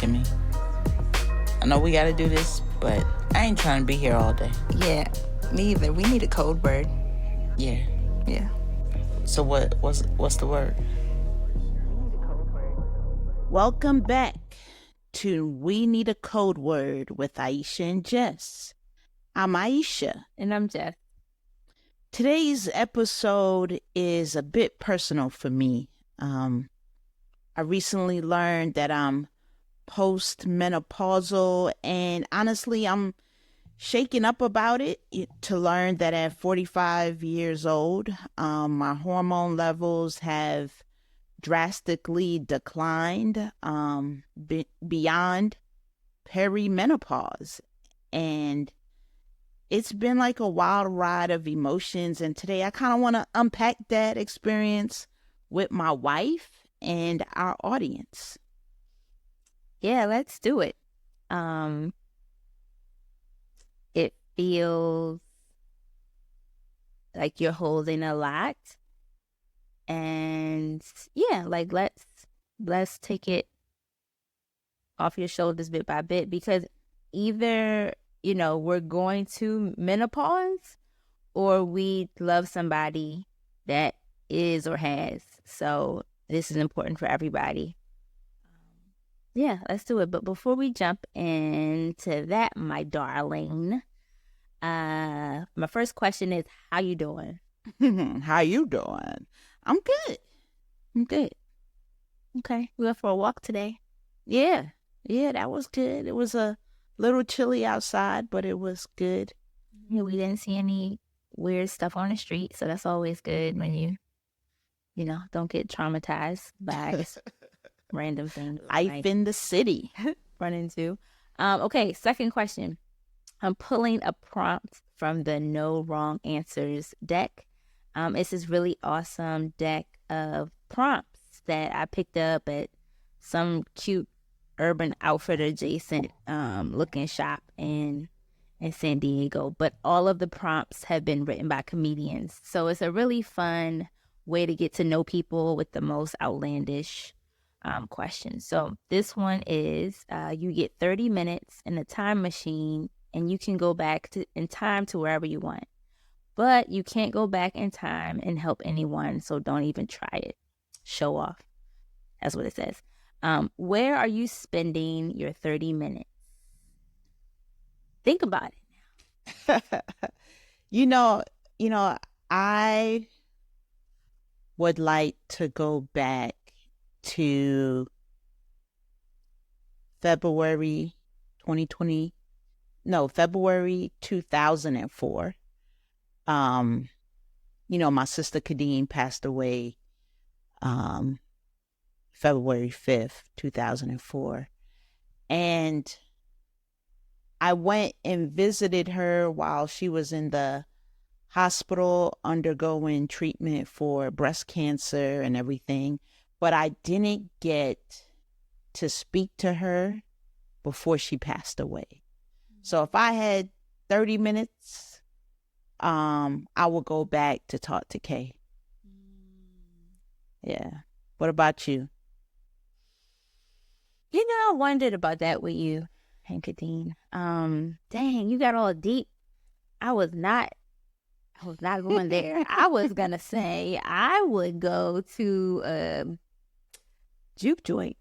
asking me. I know we gotta do this, but I ain't trying to be here all day. Yeah, me either. We need a code word. Yeah. Yeah. So what's the word? Welcome back to We Need a Code Word with Aisha and Jess. I'm Aisha. And I'm Jess. Today's episode is a bit personal for me. I recently learned that I'm postmenopausal, and honestly, I'm shaken up about it to learn that at 45 years old, my hormone levels have drastically declined beyond perimenopause. And it's been like a wild ride of emotions. And today I kind of want to unpack that experience with my wife and our audience. Yeah, let's do it. It feels like you're holding a lot. And yeah, like let's take it off your shoulders bit by bit, because either, we're going to menopause or we love somebody that is or has. So this is important for everybody. Yeah, let's do it. But before we jump into that, my darling, my first question is, how you doing? How you doing? I'm good. Okay. We went for a walk today. Yeah, that was good. It was a little chilly outside, but it was good. Yeah, we didn't see any weird stuff on the street, so that's always good when you don't get traumatized by random things. Life in the city. Run into. Okay, second question. I'm pulling a prompt from the No Wrong Answers deck. It's this really awesome deck of prompts that I picked up at some cute Urban Outfitter adjacent looking shop in San Diego. But all of the prompts have been written by comedians. So it's a really fun way to get to know people with the most outlandish questions. So this one is, you get 30 minutes in a time machine and you can go back in time to wherever you want. But you can't go back in time and help anyone, so don't even try it. Show off. That's what it says. Where are you spending your 30 minutes? Think about it now. I would like to go back to February 2004. My sister Kadeen passed away February 5th, 2004. And I went and visited her while she was in the hospital undergoing treatment for breast cancer and everything. But I didn't get to speak to her before she passed away. So if I had 30 minutes, I will go back to talk to Kay. Yeah. What about you? I wondered about that with you and Kadeen. Dang, you got all deep. I was not going there. I was gonna say I would go to a juke joint.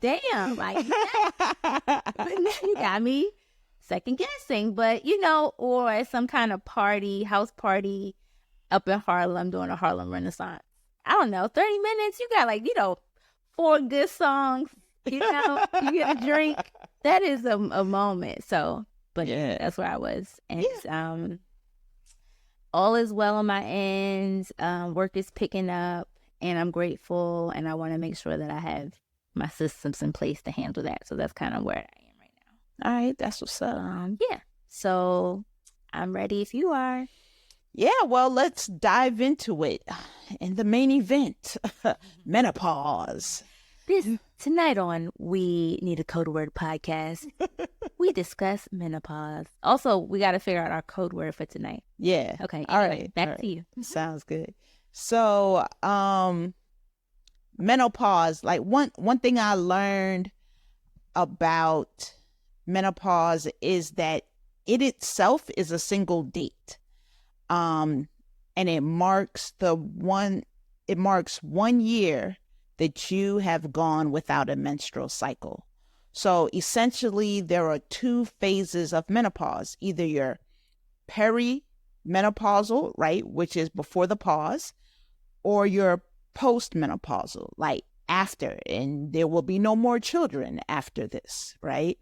Damn, like you got me second guessing, but or some kind of house party up in Harlem doing a Harlem Renaissance. I don't know, 30 minutes, you got 4 good songs, you get a drink. That is a moment. So, but yeah, that's where I was. And all is well on my end. Work is picking up and I'm grateful, and I want to make sure that I have my systems in place to handle that. So that's kind of where I am right now. All right, that's what's up. Yeah. So I'm ready if you are. Yeah, well, let's dive into it. In the main event, menopause. Tonight on We Need a Code Word podcast, we discuss menopause. Also, we got to figure out our code word for tonight. Yeah. Okay. All right. Back to you. Sounds good. So, menopause, like one thing I learned about menopause is that it itself is a single date. And it marks 1 year that you have gone without a menstrual cycle. So essentially there are two phases of menopause. Either you're perimenopausal, right, which is before the pause, or you're postmenopausal, like after, and there will be no more children after this, right?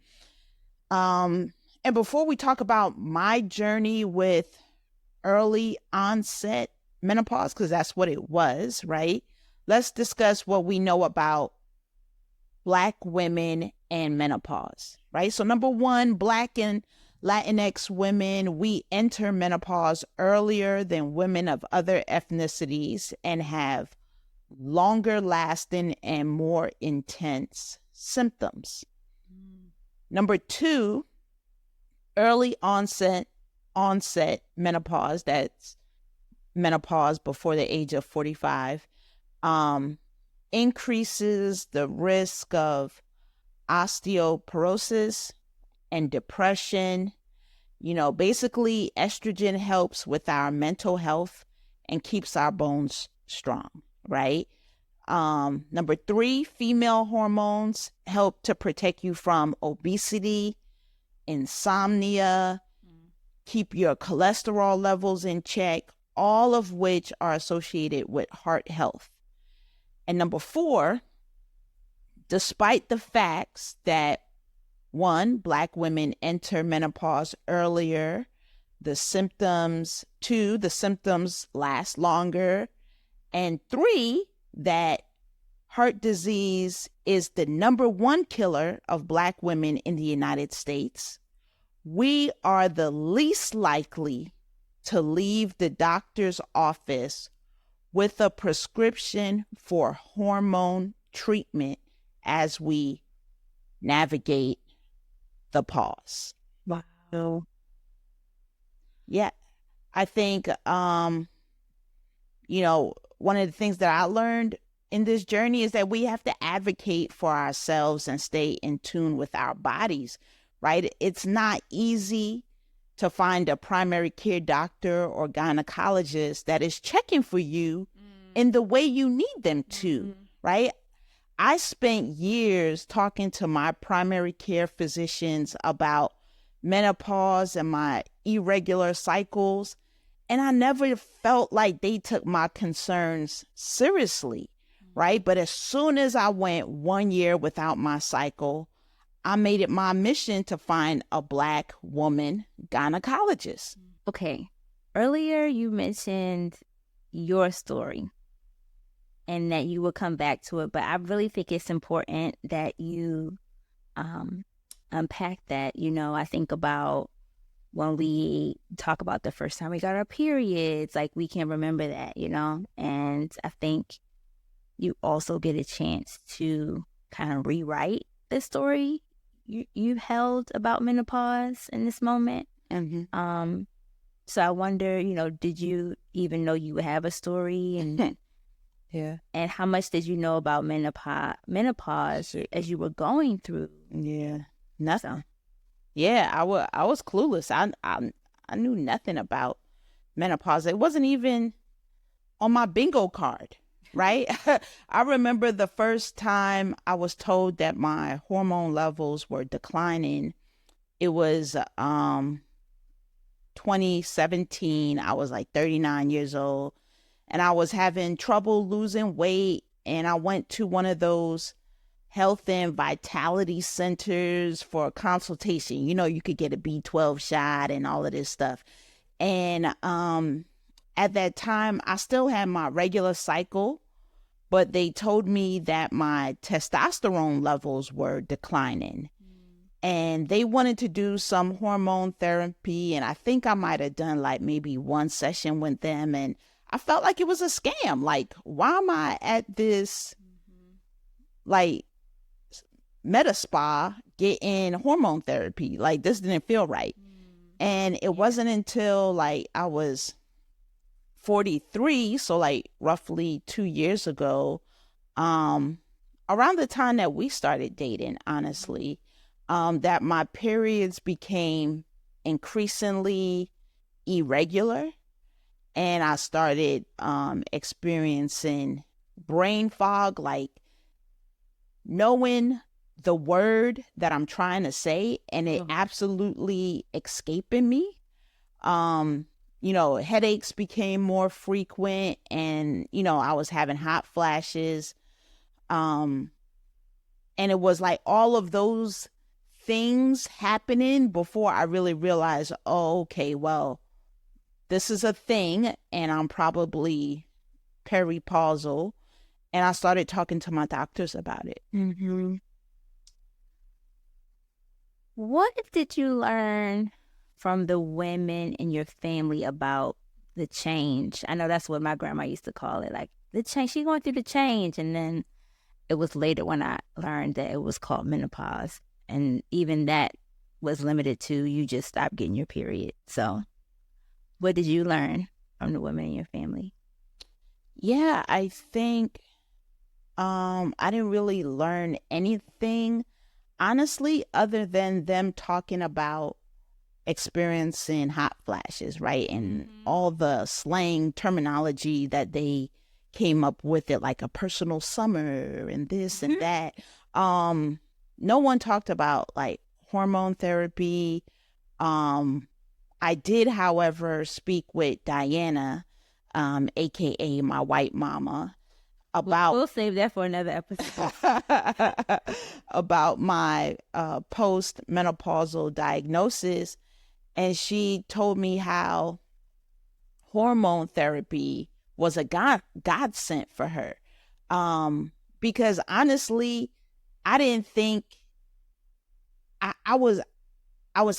And before we talk about my journey with early onset menopause, because that's what it was, right? Let's discuss what we know about Black women and menopause, right? So number one, Black and Latinx women, we enter menopause earlier than women of other ethnicities and have longer lasting and more intense symptoms. Number two, early onset menopause, that's menopause before the age of 45, increases the risk of osteoporosis and depression. Basically estrogen helps with our mental health and keeps our bones strong, right? Number three, female hormones help to protect you from obesity, insomnia, keep your cholesterol levels in check, all of which are associated with heart health. And number four, despite the facts that one, Black women enter menopause earlier, the symptoms last longer, and three, that heart disease is the number one killer of Black women in the United States, we are the least likely to leave the doctor's office with a prescription for hormone treatment as we navigate the pause. Wow. Yeah, I think, one of the things that I learned in this journey is that we have to advocate for ourselves and stay in tune with our bodies, right? It's not easy to find a primary care doctor or gynecologist that is checking for you in the way you need them to, right? I spent years talking to my primary care physicians about menopause and my irregular cycles, and I never felt like they took my concerns seriously, right? But as soon as I went 1 year without my cycle, I made it my mission to find a Black woman gynecologist. Okay. Earlier, you mentioned your story and that you will come back to it, but I really think it's important that you unpack that. I think about when we talk about the first time we got our periods, like we can remember that, and I think you also get a chance to kind of rewrite the story you held about menopause in this moment. Mm-hmm. So I wonder, did you even know you would have a story, and yeah, and how much did you know about menopause as you were going through? Yeah, nothing. Yeah, I was clueless. I knew nothing about menopause. It wasn't even on my bingo card, right? I remember the first time I was told that my hormone levels were declining. It was 2017. I was like 39 years old, and I was having trouble losing weight, and I went to one of those health and vitality centers for a consultation. You could get a B12 shot and all of this stuff. And at that time, I still had my regular cycle, but they told me that my testosterone levels were declining. And they wanted to do some hormone therapy. And I think I might have done like maybe one session with them. And I felt like it was a scam. Like, why am I at this, like, meta spa getting hormone therapy? Like, this didn't feel right. And it wasn't until like I was 43, so like roughly 2 years ago, um, around the time that we started dating, honestly, that my periods became increasingly irregular, and I started experiencing brain fog, like knowing the word that I'm trying to say and it absolutely escaping me. Um, headaches became more frequent, and I was having hot flashes. Um, and it was like all of those things happening before I really realized, oh, okay, well, this is a thing, and I'm probably peripausal. And I started talking to my doctors about it. Mm-hmm. What did you learn from the women in your family about the change? I know that's what my grandma used to call it, like the change. She going through the change, and then it was later when I learned that it was called menopause, and even that was limited to you just stopped getting your period. So, what did you learn from the women in your family? Yeah, I think I didn't really learn anything, honestly, other than them talking about experiencing hot flashes, right? And all the slang terminology that they came up with it, like a personal summer and this and that. No one talked about like hormone therapy. Um, I did, however, speak with Diana, aka my white mama, about We'll save that for another episode. about my postmenopausal diagnosis, and she told me how hormone therapy was a godsend for her. Because honestly, I didn't think I was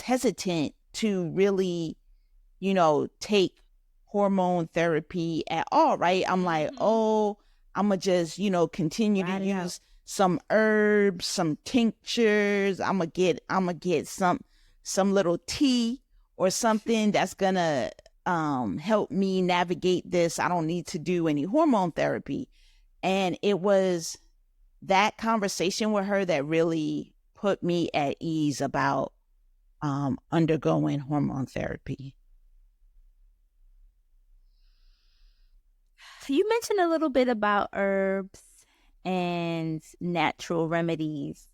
hesitant to really, take hormone therapy at all, right? I'm like, oh, I'm gonna just, continue to use some herbs, some tinctures. I'm gonna get some little tea or something that's gonna help me navigate this. I don't need to do any hormone therapy. And it was that conversation with her that really put me at ease about undergoing hormone therapy. So you mentioned a little bit about herbs and natural remedies.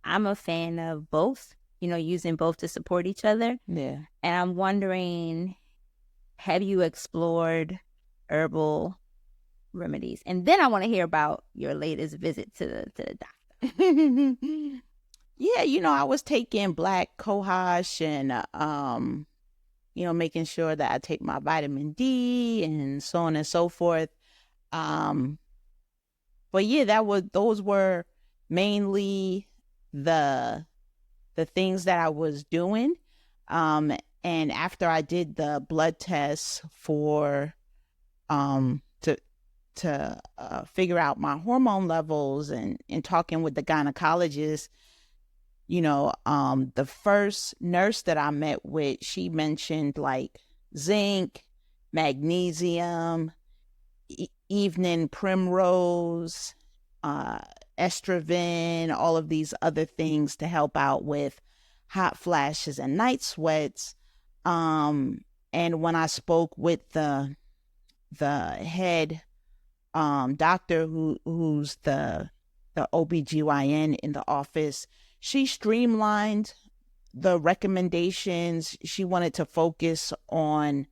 I'm a fan of both, using both to support each other. Yeah. And I'm wondering, have you explored herbal remedies? And then I want to hear about your latest visit to the doctor. Yeah, I was taking black cohosh and making sure that I take my vitamin D and so on and so forth. Um, but yeah, those were mainly the the things that I was doing. Um, and after I did the blood tests for to figure out my hormone levels, and talking with the gynecologist, the first nurse that I met with, she mentioned like zinc, magnesium, evening primrose, uh, estrogen, all of these other things to help out with hot flashes and night sweats. Um, and when I spoke with the head doctor who's the OBGYN in the office, she streamlined the recommendations. She wanted to focus on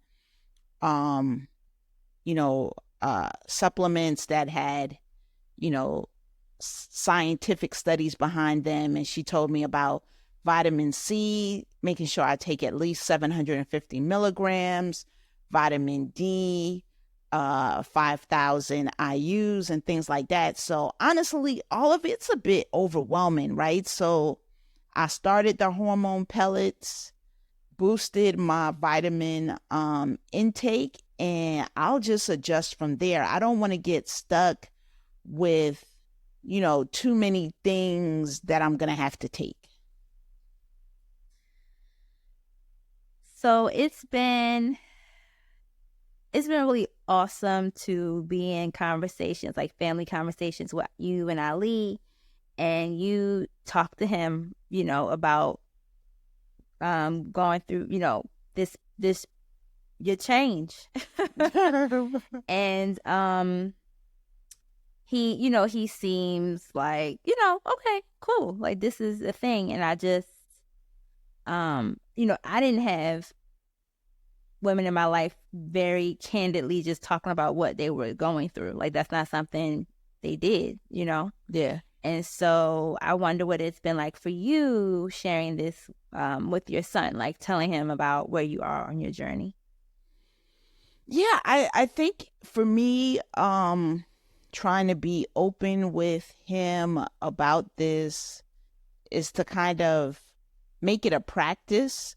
um supplements that had, scientific studies behind them. And she told me about vitamin C, making sure I take at least 750 milligrams, vitamin D, 5,000 IUs, and things like that. So honestly, all of it's a bit overwhelming, right? So I started the hormone pellets, boosted my vitamin intake, and I'll just adjust from there. I don't want to get stuck with, too many things that I'm going to have to take. So it's been it's been really awesome to be in conversations, like family conversations with you and Ali, and you talk to him, about going through, this your change. And he seems like, okay, cool. Like, this is a thing. And I just, I didn't have women in my life very candidly just talking about what they were going through. Like, that's not something they did, Yeah. And so I wonder what it's been like for you sharing this with your son, like telling him about where you are on your journey. Yeah, I think for me, trying to be open with him about this is to kind of make it a practice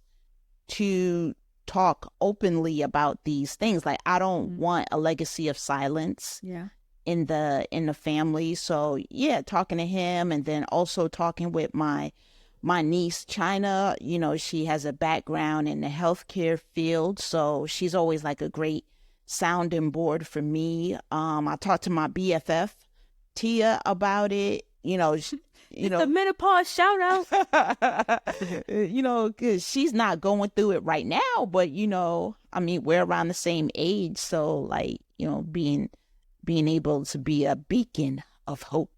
to talk openly about these things. Like, I don't want a legacy of silence Yeah. in the family. So yeah, talking to him, and then also talking with my niece China. She has a background in the healthcare field, so she's always like a great sounding board for me. I talked to my BFF Tia about it. The menopause shout out. Because she's not going through it right now, but I mean, we're around the same age, so like, being able to be a beacon of hope,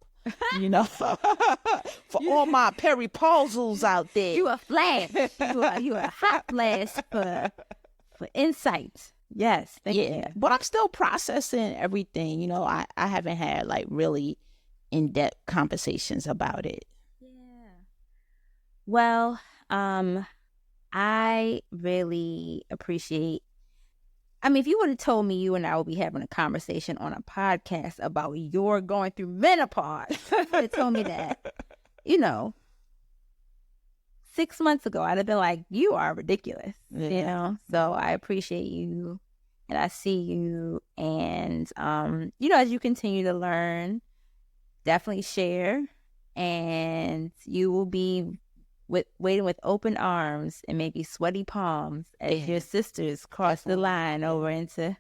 for all my peripausals out there. You a flash. You a hot flash for insight. Yes. Thank you. But I'm still processing everything. I haven't had like really in-depth conversations about it. Yeah. Well, I really appreciate. I mean, if you would have told me you and I would be having a conversation on a podcast about your going through menopause, you would have told me that, 6 months ago, I'd have been like, you are ridiculous, So I appreciate you, and I see you, and, as you continue to learn, definitely share, and you will be waiting with open arms and maybe sweaty palms as your sisters cross the line over into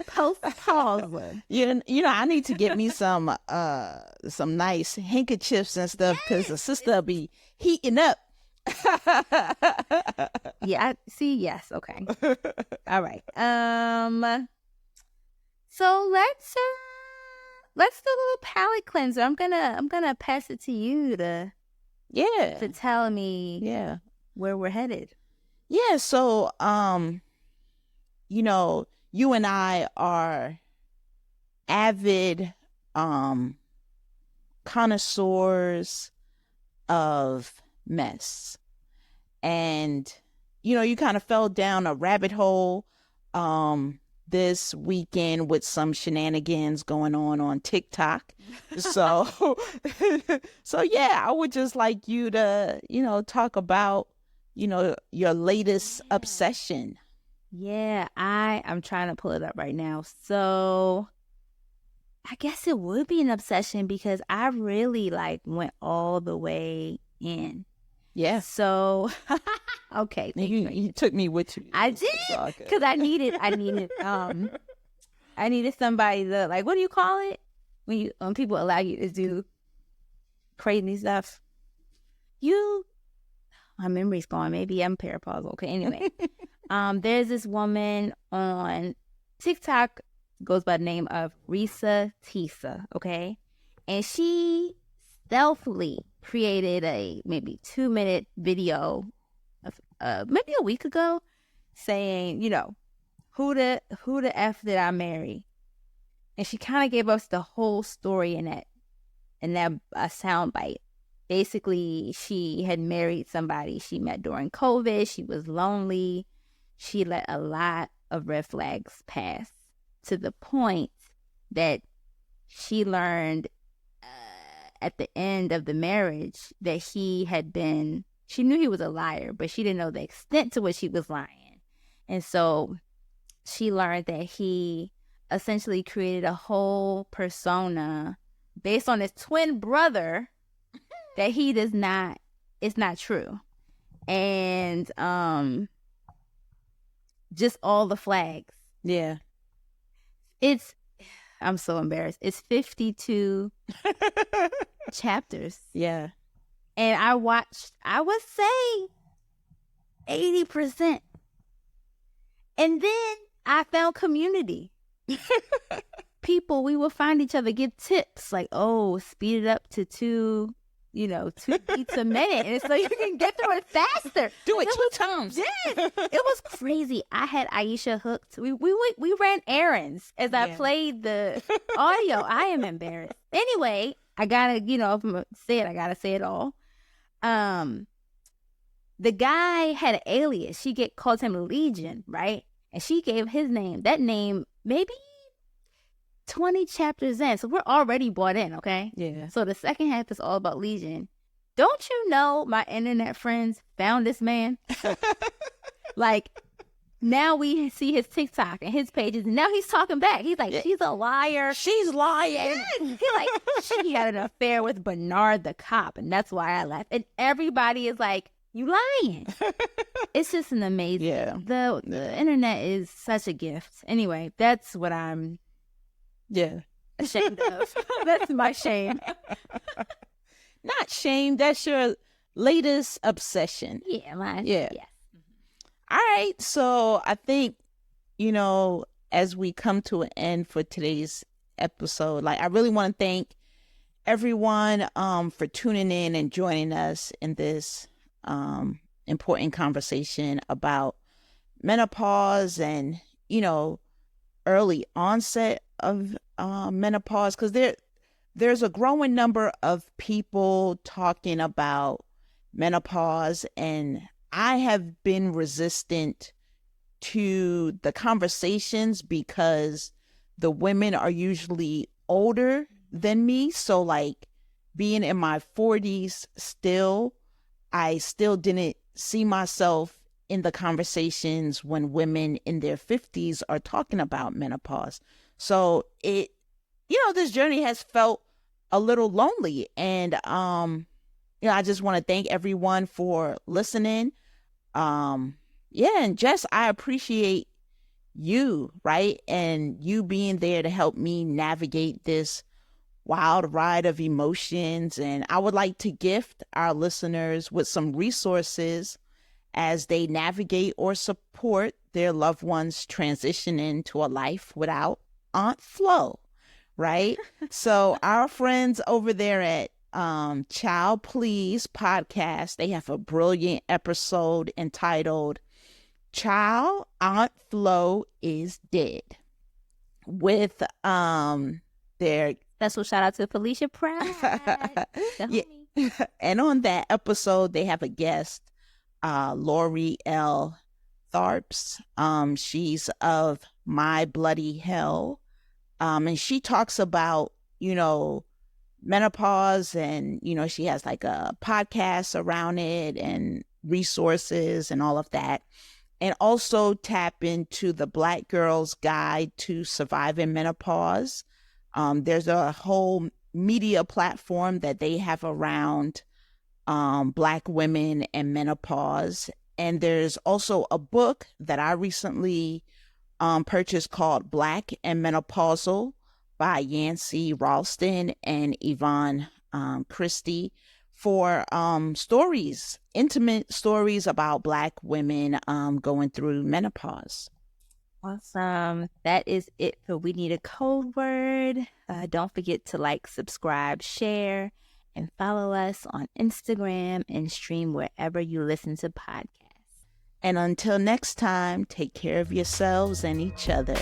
postmenopausal. I need to get me some nice handkerchiefs and stuff, because the sister will be heating up. Yeah, see, yes, okay. All right. So let's do a little palate cleanser. I'm gonna pass it to you to tell me where we're headed. Yeah, so you and I are avid connoisseurs of mess, and you kind of fell down a rabbit hole this weekend with some shenanigans going on TikTok. So yeah, I would just like you to talk about your latest obsession. Yeah, I'm trying to pull it up right now. So I guess it would be an obsession because I really went all the way in. Yeah. So okay, you took me with you. I did, because I needed somebody to, what do you call it when people allow you to do crazy stuff? My memory's gone. Maybe I'm peripausal. Okay, anyway. There's this woman on TikTok, goes by the name of Risa Tisa, okay? And she stealthily created a maybe 2-minute video of maybe a week ago saying, who the F did I marry? And she kind of gave us the whole story in that sound bite. Basically, she had married somebody she met during COVID. She was lonely. She let a lot of red flags pass, to the point that she learned at the end of the marriage that she knew he was a liar, but she didn't know the extent to which he was lying. And so she learned that he essentially created a whole persona based on his twin brother that it's not true. And just all the flags Yeah. I'm so embarrassed. It's 52 chapters. Yeah. And I watched, I would say 80%. And then I found community. People, we will find each other, give tips like, oh, speed it up to 2 beats a minute. And so you can get through it faster. Do it 2 times. Yes. It was crazy. I had Aisha hooked. We ran errands as I played the audio. I am embarrassed. Anyway, I gotta, if I'm gonna say it, I gotta say it all. The guy had an alias. She called him Legion, right? And she gave his name. That name, maybe 20 chapters in. So we're already bought in, okay? Yeah. So the second half is all about Legion. Don't you know my internet friends found this man? Like, now we see his TikTok and his pages, and now he's talking back. He's like, she's a liar. She's lying. He's like, she had an affair with Bernard the cop, and that's why I left. And everybody is like, you lying. It's just an amazing. Yeah. The internet is such a gift. Anyway, that's what I'm ashamed of. That's my shame. Not shame. That's your latest obsession. Yeah, mine. Yeah. Yes. All right. So I think, as we come to an end for today's episode, like, I really want to thank everyone for tuning in and joining us in this important conversation about menopause and, early onset of menopause, because there's a growing number of people talking about menopause, and I have been resistant to the conversations because the women are usually older than me. So, like, being in my 40s I still didn't see myself in the conversations when women in their 50s are talking about menopause. So this journey has felt a little lonely. And, I just want to thank everyone for listening. And Jess, I appreciate you, right? And you being there to help me navigate this wild ride of emotions. And I would like to gift our listeners with some resources as they navigate or support their loved ones transitioning to a life without Aunt Flo, right? So our friends over there at Child Please podcast, they have a brilliant episode entitled Child, Aunt Flo is Dead, with their special shout out to Felicia Pratt. And on that episode, they have a guest, Lori L. Tharps. She's of My Bloody Hell. And she talks about, menopause, and, she has like a podcast around it and resources and all of that. And also tap into the Black Girl's Guide to Surviving Menopause. There's a whole media platform that they have around Black women and menopause. And there's also a book that I recently purchased called Black and Menopausal by Yancey Ralston and Yvonne Christie, for stories, intimate stories about Black women going through menopause. Awesome. That is it for We Need a Code Word. Don't forget to like, subscribe, share, and follow us on Instagram and stream wherever you listen to podcasts. And until next time, take care of yourselves and each other.